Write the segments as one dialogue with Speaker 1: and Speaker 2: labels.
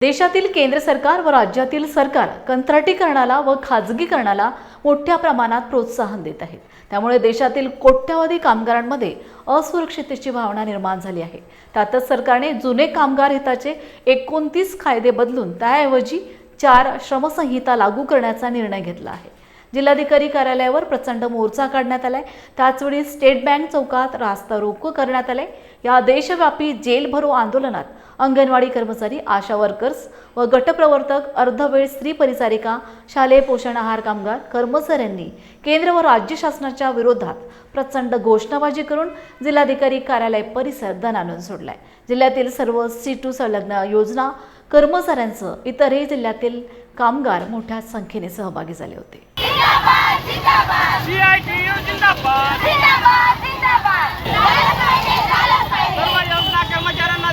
Speaker 1: देशातील केंद्र सरकार व राज्यातील सरकार कंत्राटीकरणाला व खाजगीकरणाला मोठ्या प्रमाणात प्रोत्साहन देत आहेत। त्यामुळे देशातील कोट्यावधी कामगारांमध्ये असुरक्षिततेची भावना निर्माण झाली आहे। त्यातच सरकारने जुने कामगार हिताचे 29 कायदे बदलून त्याऐवजी 4 श्रमसंहिता लागू करण्याचा निर्णय घेतला आहे। जिल्हाधिकारी कार्यालयावर प्रचंड मोर्चा काढण्यात आलाय। त्याचवेळी स्टेट बँक चौकात रास्ता रोको करण्यात आले। या देशव्यापी जेल भरो आंदोलनात अंगणवाडी कर्मचारी, आशा वर्कर्स व गटप्रवर्तक, अर्धवेळ स्त्री परिचारिका, शालेय पोषण आहार कामगार कर्मचाऱ्यांनी केंद्र व राज्य शासनाच्या विरोधात प्रचंड घोषणाबाजी करून जिल्हाधिकारी कार्यालय परिसर दणाणून सोडलाय। जिल्ह्यातील सर्व C2 संलग्न योजना कर्मचाऱ्यांसह इतरही जिल्ह्यातील कामगार मोठ्या संख्येने सहभागी झाले होते।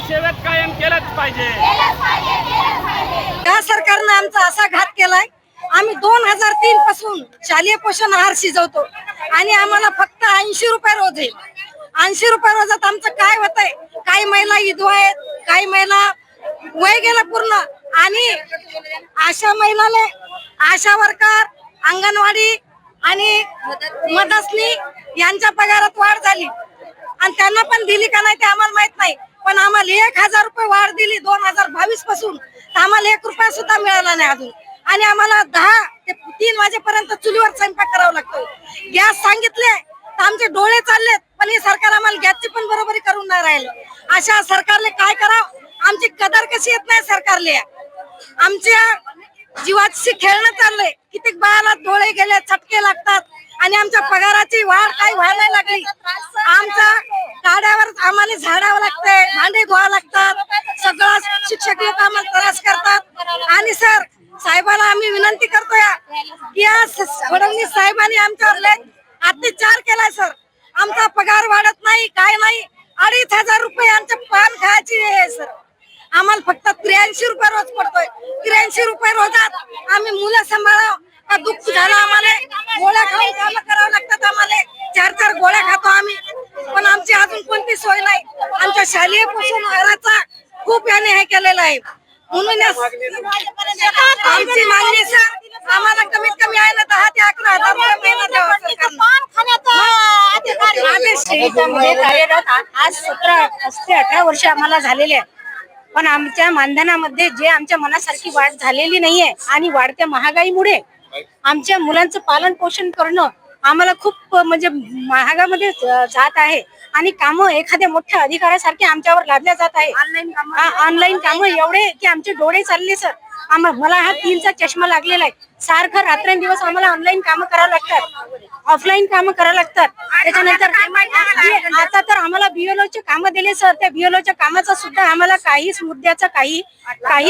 Speaker 2: सेवेत कायम केलंच पाहिजे।
Speaker 3: या सरकारने आमचा असा घात केलाय। आम्ही 2003 पासून शालेय पोषण आहार शिजवतो आणि आम्हाला फक्त 80 रुपये रोज आहे। 80 रुपये रोजात आमचं काय होतंय? काही महिला विधवा आहेत, काही महिला वय गेलं पूर्ण, आणि आशा महिलाने, आशा वर्कर, अंगणवाडी आणि मदतनी यांच्या पगारात वाढ झाली आणि त्यांना पण दिली का नाही ते आम्हाला माहित नाही, पण आम्हाला 1000 रुपये वाढ दिली 2022 पासून। आम्हाला 1 रुपया सुद्धा मिळाला नाही अजून, आणि आम्हाला 10 ते 3 वाजेपर्यंत चुलीवर स्वयंपाक करावा लागतो। गॅस सांगितले तर आमचे डोळे चाललेत, पण हे सरकार आम्हाला गॅसची पण बरोबरी करून नाही राहिलं। अशा सरकारले काय करावं? आमची कदर कशी येत नाही सरकारले। आमच्या जीवाची खेळणं चाललंय। कित्येक बाळाला डोळे गेले, चटके लागतात आणि आमच्या पगाराची वाढ काही व्हायला नाही लागली। आमच्या गाड्यावर आम्हाला झाडावं लागतंय, भांडे धुवावं लागतात, सगळं शिक्षक लोक आम्हाला त्रास करतात। आणि सर साहेबांना आम्ही विनंती करतोय की या फडणवीस साहेबांनी आमच्यावर लय अत्याचार केलाय सर। आमचा पगार वाढत नाही, काय नाही। 2500 रुपये आमच्या पान खायची आहे सर। आम्हाला फक्त 83 रुपये रोज पडतोय। 83 रुपये रोजात आम्ही मुलं सांभाळावं का दुःख झालं आम्हाला। गोळ्या खाऊन काम करावं लागतात आम्हाला। 4 गोळ्या खातो आम्ही, पण आमची अजून कोणती सोय नाही। आमच्या शालेय पोषण आहाराचा खूप याने हे केलेलं आहे। म्हणून आमची मागणी सर, आम्हाला कमीत कमी आहे ना 10 ते 11 हजार महिना द्यावा
Speaker 4: सरकारने। कार्यरत आज 17 ते 18 वर्ष आम्हाला झालेले आहेत, पण आमच्या मानधनामध्ये जे आमच्या मनासारखी वाढ झालेली नाहीये आणि वाढत्या महागाईमुळे आमच्या मुलांचं पालन पोषण करणं आम्हाला खूप म्हणजे महागामध्ये जात आहे। आणि कामं एखाद्या मोठ्या अधिकाऱ्यासारखे आमच्यावर लादल्या जात आहे। ऑनलाईन कामं एवढे की आमचे डोळे चालले सर। मला हा 3चा चष्मा लागलेला आहे। सारखं रात्रंदिवस आम्हाला ऑनलाईन कामं करावं लागतात, ऑफलाईन कामं करावं लागतात। त्याच्यानंतर आता तर आम्हाला BLOचे कामं दिले सर। त्या BLOच्या कामाचा सुद्धा आम्हाला काहीच मुद्द्याचा काही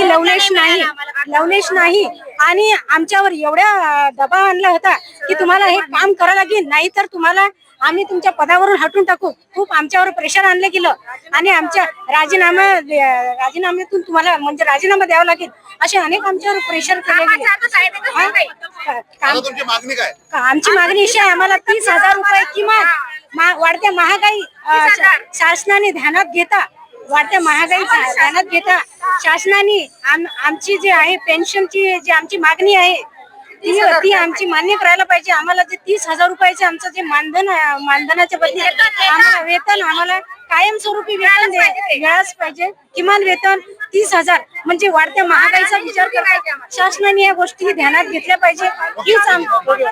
Speaker 4: लवलेश नाही। आणि आमच्यावर एवढ्या दबाव आणला होता की तुम्हाला हे काम करावं लागेल, नाही तर तुम्हाला आम्ही तुमच्या पदावरून हटून टाकू। खूप आमच्यावर प्रेशर आणलं गेलं आणि आमच्या राजीनाम्यातून तुम्हाला म्हणजे राजीनामा द्यावा लागेल, असे अनेक आमच्यावर प्रेशर केले गेले। आमची मागणी अशी आहे, आम्हाला 30,000 रुपये किमान वाढत्या महागाई शासनाने ध्यानात घेता शासनाने आमची जी आहे पेन्शनची जी आमची मागणी आहे ती आमची मान्य करायला पाहिजे। आम्हाला जे 30,000 रुपयाचे आमचं जे मानधनाच्या बदली आम्हाला वेतन, आम्हाला कायमस्वरूपी वेतन मिळालंच पाहिजे। किमान वेतन 30,000 म्हणजे वाढत्या महागाईचा विचार करता शासनाने या गोष्टी ध्यानात घेतल्या पाहिजे।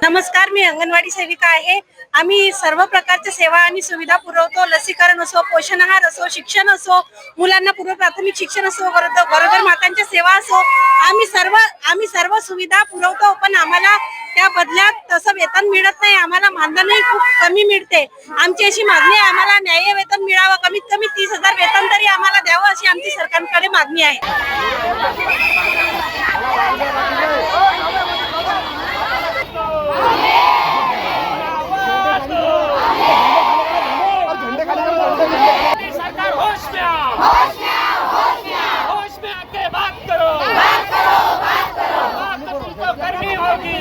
Speaker 4: नमस्कार, मी अंगणवाडी सेविका आहे। आम्ही सर्व प्रकारच्या सेवा आणि सुविधा पुरवतो। लसीकरण असो, पोषण आहार असो, शिक्षण असो, मुलांना पूर्व प्राथमिक शिक्षण असो, गरोदर मातांच्या सेवा असो, आम्ही सर्व सुविधा पुरवतो। पण आम्हाला त्या बदल्यात तसं वेतन मिळत नाही। आम्हाला मानधनही खूप कमी मिळते। आमची अशी मागणी आहे, आम्हाला न्याय्य वेतन मिळावं। कमीत कमी 30,000 वेतन तरी आम्हाला द्यावं, अशी आमची सरकारकडे मागणी आहे।
Speaker 2: सरकार होश में आके बात करो, बात तो तुमको करनी होगी।